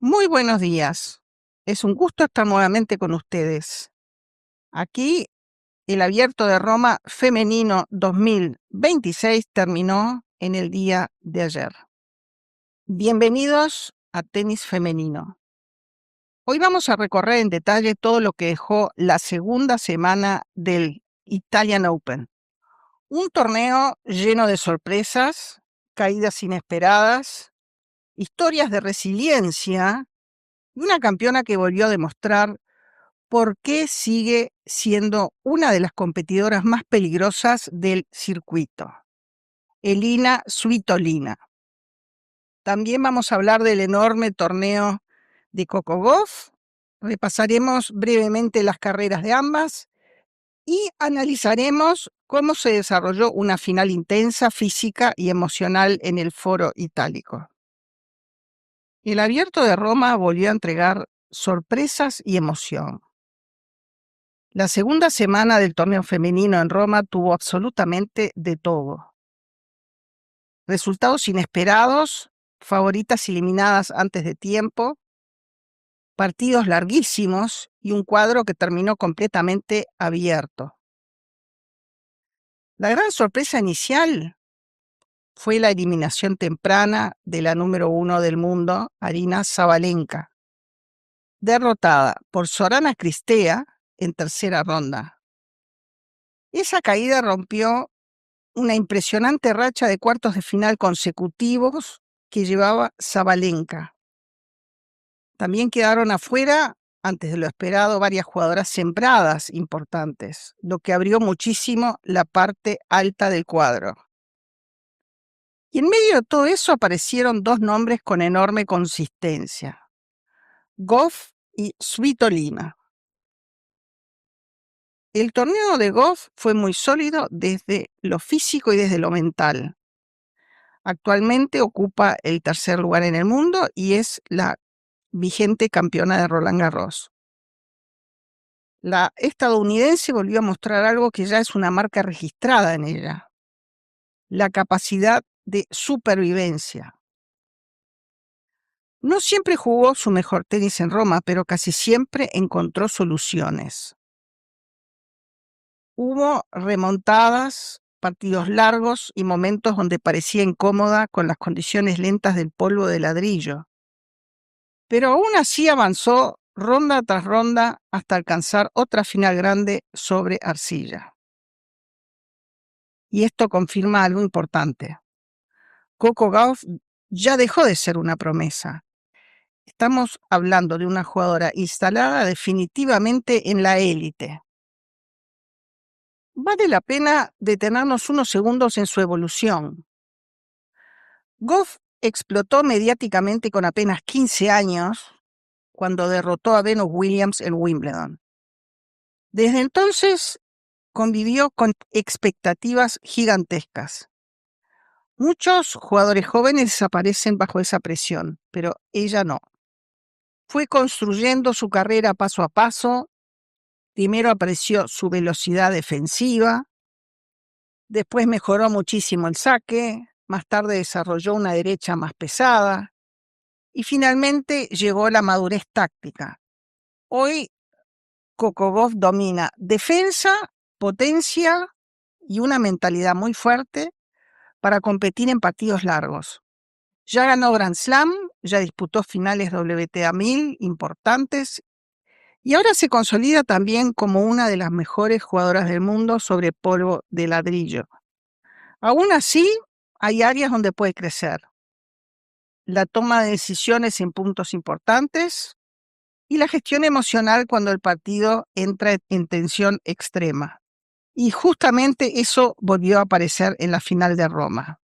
Muy buenos días. Es un gusto estar nuevamente con ustedes. Aquí el Abierto de Roma Femenino 2026 terminó en el día de ayer. Bienvenidos a Tenis Femenino. Hoy vamos a recorrer en detalle todo lo que dejó la segunda semana del Italian Open. Un torneo lleno de sorpresas, caídas inesperadas, historias de resiliencia y una campeona que volvió a demostrar por qué sigue siendo una de las competidoras más peligrosas del circuito, Elina Svitolina. También vamos a hablar del enorme torneo de Coco Gauff, repasaremos brevemente las carreras de ambas y analizaremos cómo se desarrolló una final intensa, física y emocional en el Foro Itálico. El Abierto de Roma volvió a entregar sorpresas y emoción. La segunda semana del torneo femenino en Roma tuvo absolutamente de todo. Resultados inesperados, favoritas eliminadas antes de tiempo, partidos larguísimos y un cuadro que terminó completamente abierto. La gran sorpresa inicial fue la eliminación temprana de la número 1 del mundo, Aryna Sabalenka, derrotada por Sorana Cîrstea en tercera ronda. Esa caída rompió una impresionante racha de cuartos de final consecutivos que llevaba Sabalenka. También quedaron afuera, antes de lo esperado, varias jugadoras sembradas importantes, lo que abrió muchísimo la parte alta del cuadro. Y en medio de todo eso aparecieron dos nombres con enorme consistencia, Gauff y Svitolina. El torneo de Gauff fue muy sólido desde lo físico y desde lo mental. Actualmente ocupa el tercer lugar en el mundo y es la vigente campeona de Roland Garros. La estadounidense volvió a mostrar algo que ya es una marca registrada en ella, la capacidad de supervivencia. No siempre jugó su mejor tenis en Roma, pero casi siempre encontró soluciones. Hubo remontadas, partidos largos y momentos donde parecía incómoda con las condiciones lentas del polvo de ladrillo. Pero aún así avanzó ronda tras ronda hasta alcanzar otra final grande sobre arcilla. Y esto confirma algo importante. Coco Gauff ya dejó de ser una promesa. Estamos hablando de una jugadora instalada definitivamente en la élite. Vale la pena detenernos unos segundos en su evolución. Gauff explotó mediáticamente con apenas 15 años cuando derrotó a Venus Williams en Wimbledon. Desde entonces convivió con expectativas gigantescas. Muchos jugadores jóvenes desaparecen bajo esa presión, pero ella no. Fue construyendo su carrera paso a paso. Primero apareció su velocidad defensiva, después mejoró muchísimo el saque, más tarde desarrolló una derecha más pesada y finalmente llegó la madurez táctica. Hoy Coco Gauff domina defensa, potencia y una mentalidad muy fuerte para competir en partidos largos. Ya ganó Grand Slam, ya disputó finales WTA 1000 importantes y ahora se consolida también como una de las mejores jugadoras del mundo sobre polvo de ladrillo. Aún así, hay áreas donde puede crecer. La toma de decisiones en puntos importantes y la gestión emocional cuando el partido entra en tensión extrema. Y justamente eso volvió a aparecer en la final de Roma,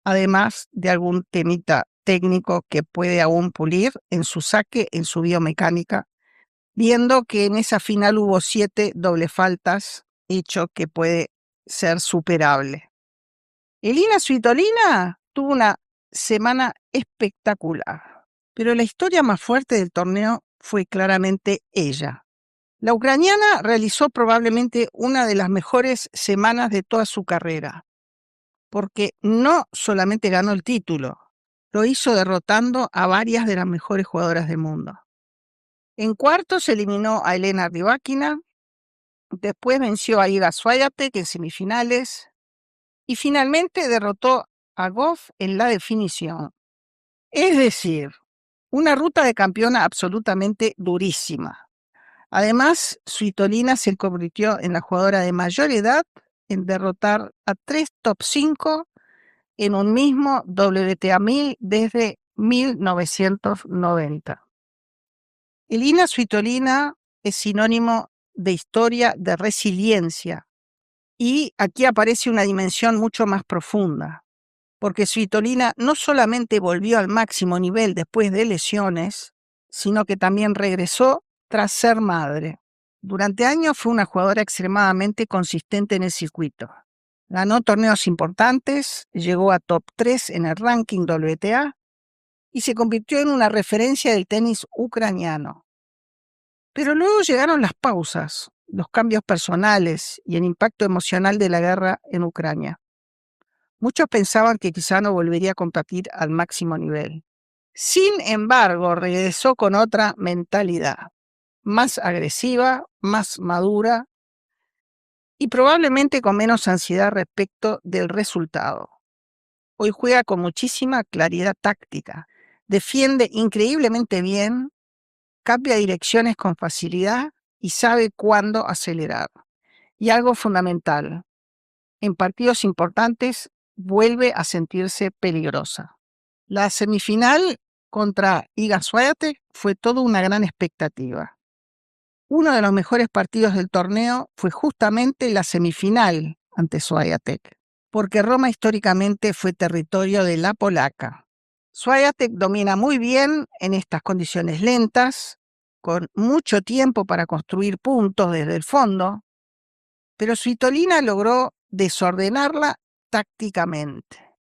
además de algún temita técnico que puede aún pulir en su saque, en su biomecánica, viendo que en esa final hubo 7 doble faltas, hecho que puede ser superable. Elina Svitolina tuvo una semana espectacular, pero la historia más fuerte del torneo fue claramente ella. La ucraniana realizó probablemente una de las mejores semanas de toda su carrera, porque no solamente ganó el título, Lo hizo derrotando a varias de las mejores jugadoras del mundo. En cuartos eliminó a Elena Rybakina, después venció a Iga Swiatek en semifinales y finalmente derrotó a Gauff en la definición. Es decir, una ruta de campeona absolutamente durísima. Además, Svitolina se convirtió en la jugadora de mayor edad en derrotar a 3 top 5 en un mismo WTA 1000 desde 1990. Elina Svitolina es sinónimo de historia, de resiliencia, y aquí aparece una dimensión mucho más profunda, porque Svitolina no solamente volvió al máximo nivel después de lesiones, sino que también regresó tras ser madre. Durante años fue una jugadora extremadamente consistente en el circuito. Ganó torneos importantes, llegó a top 3 en el ranking WTA y se convirtió en una referencia del tenis ucraniano. Pero luego llegaron las pausas, los cambios personales y el impacto emocional de la guerra en Ucrania. Muchos pensaban que quizá no volvería a competir al máximo nivel. Sin embargo, regresó con otra mentalidad, más agresiva, más madura y probablemente con menos ansiedad respecto del resultado. Hoy juega con muchísima claridad táctica, defiende increíblemente bien, cambia direcciones con facilidad y sabe cuándo acelerar. Y algo fundamental, en partidos importantes vuelve a sentirse peligrosa. La semifinal contra Iga Swiatek fue toda una gran expectativa. Uno de los mejores partidos del torneo fue justamente la semifinal ante Swiatek, porque Roma históricamente fue territorio de la polaca. Swiatek domina muy bien en estas condiciones lentas, con mucho tiempo para construir puntos desde el fondo, pero Svitolina logró desordenarla tácticamente.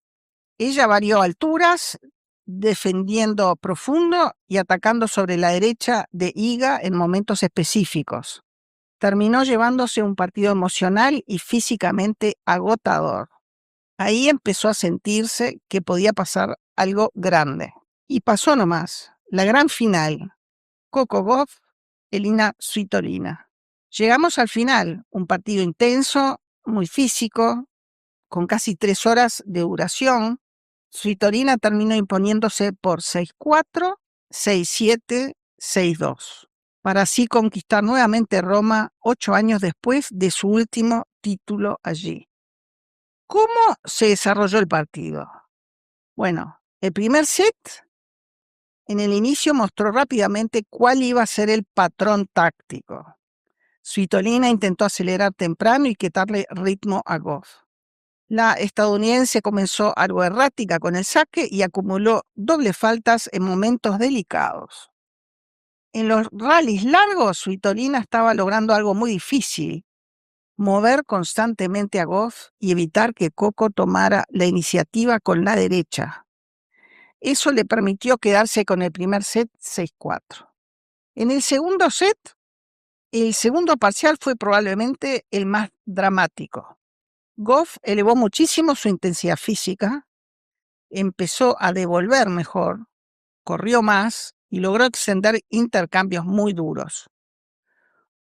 Ella varió alturas, defendiendo profundo y atacando sobre la derecha de Iga en momentos específicos. Terminó llevándose un partido emocional y físicamente agotador. Ahí empezó a sentirse que podía pasar algo grande. Y pasó nomás, la gran final. Coco Gauff, Elina Svitolina. Llegamos al final, un partido intenso, muy físico, con casi 3 horas de duración. Svitolina terminó imponiéndose por 6-4, 6-7, 6-2, para así conquistar nuevamente Roma 8 años después de su último título allí. ¿Cómo se desarrolló el partido? Bueno, el primer set, en el inicio mostró rápidamente cuál iba a ser el patrón táctico. Svitolina intentó acelerar temprano y quitarle ritmo a Gauff. La estadounidense comenzó algo errática con el saque y acumuló dobles faltas en momentos delicados. En los rallies largos, Svitolina estaba logrando algo muy difícil: mover constantemente a Gauff y evitar que Coco tomara la iniciativa con la derecha. Eso le permitió quedarse con el primer set 6-4. En el segundo set, el segundo parcial fue probablemente el más dramático. Gauff elevó muchísimo su intensidad física, empezó a devolver mejor, corrió más y logró extender intercambios muy duros.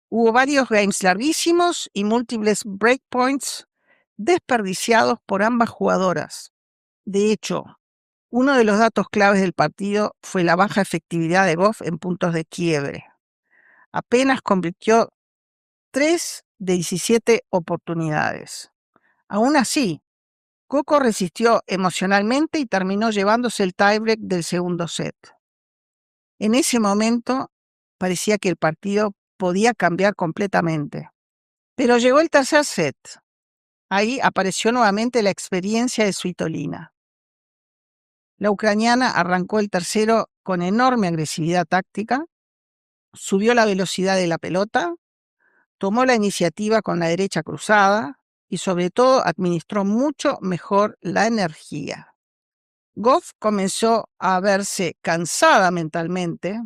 Hubo varios games larguísimos y múltiples breakpoints desperdiciados por ambas jugadoras. De hecho, uno de los datos claves del partido fue la baja efectividad de Gauff en puntos de quiebre. Apenas convirtió 3 de 17 oportunidades. Aún así, Coco resistió emocionalmente y terminó llevándose el tiebreak del segundo set. En ese momento parecía que el partido podía cambiar completamente. Pero llegó el tercer set. Ahí apareció nuevamente la experiencia de Svitolina. La ucraniana arrancó el tercero con enorme agresividad táctica, subió la velocidad de la pelota, tomó la iniciativa con la derecha cruzada y sobre todo administró mucho mejor la energía. Gauff comenzó a verse cansada mentalmente,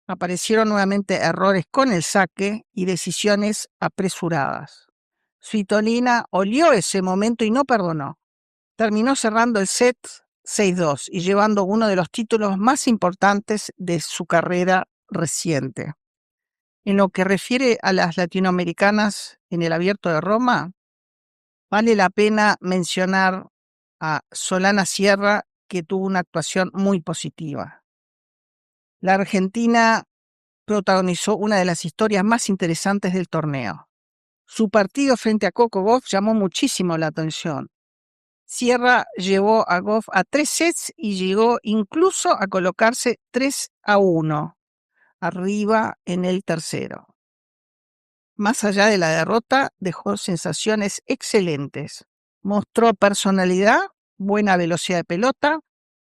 aparecieron nuevamente errores con el saque y decisiones apresuradas. Svitolina olió ese momento y no perdonó. Terminó cerrando el set 6-2 y llevando uno de los títulos más importantes de su carrera reciente. En lo que refiere a las latinoamericanas en el Abierto de Roma, vale la pena mencionar a Solana Sierra, que tuvo una actuación muy positiva. La Argentina protagonizó una de las historias más interesantes del torneo. Su partido frente a Coco Gauff llamó muchísimo la atención. Sierra llevó a Gauff a 3 sets y llegó incluso a colocarse 3-1 arriba en el tercero. Más allá de la derrota, dejó sensaciones excelentes. Mostró personalidad, buena velocidad de pelota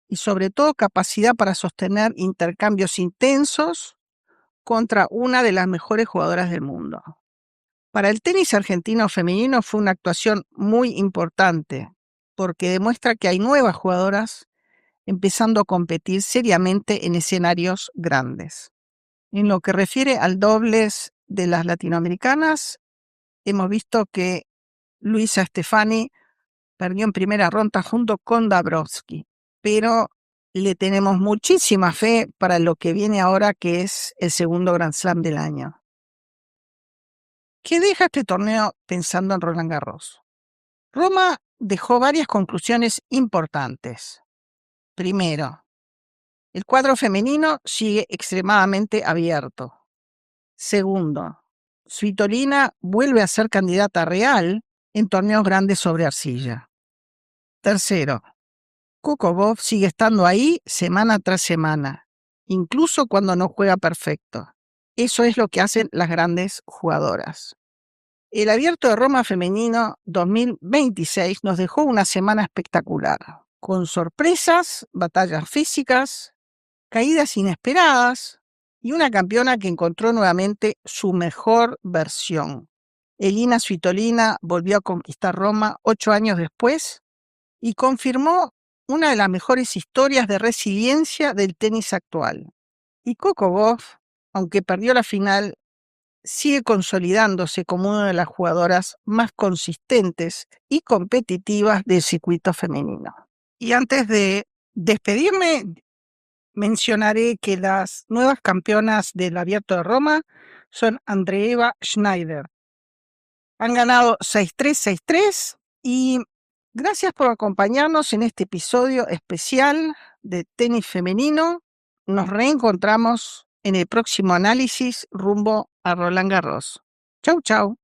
y sobre todo capacidad para sostener intercambios intensos contra una de las mejores jugadoras del mundo. Para el tenis argentino femenino fue una actuación muy importante porque demuestra que hay nuevas jugadoras empezando a competir seriamente en escenarios grandes. En lo que refiere al dobles de las latinoamericanas, hemos visto que Luisa Stefani perdió en primera ronda junto con Dabrowski, pero le tenemos muchísima fe para lo que viene ahora, que es el segundo Grand Slam del año. ¿Qué deja este torneo pensando en Roland Garros? Roma dejó varias conclusiones importantes. Primero, el cuadro femenino sigue extremadamente abierto. Segundo, Svitolina vuelve a ser candidata real en torneos grandes sobre arcilla. Tercero, Coco Gauff sigue estando ahí semana tras semana, incluso cuando no juega perfecto. Eso es lo que hacen las grandes jugadoras. El Abierto de Roma Femenino 2026 nos dejó una semana espectacular, con sorpresas, batallas físicas, caídas inesperadas y una campeona que encontró nuevamente su mejor versión. Elina Svitolina volvió a conquistar Roma 8 años después y confirmó una de las mejores historias de resiliencia del tenis actual. Y Coco Gauff, aunque perdió la final, sigue consolidándose como una de las jugadoras más consistentes y competitivas del circuito femenino. Y antes de despedirme, mencionaré que las nuevas campeonas del Abierto de Roma son Andreeva Schneider. Han ganado 6-3, 6-3 y gracias por acompañarnos en este episodio especial de tenis femenino. Nos reencontramos en el próximo análisis rumbo a Roland Garros. Chau, chau.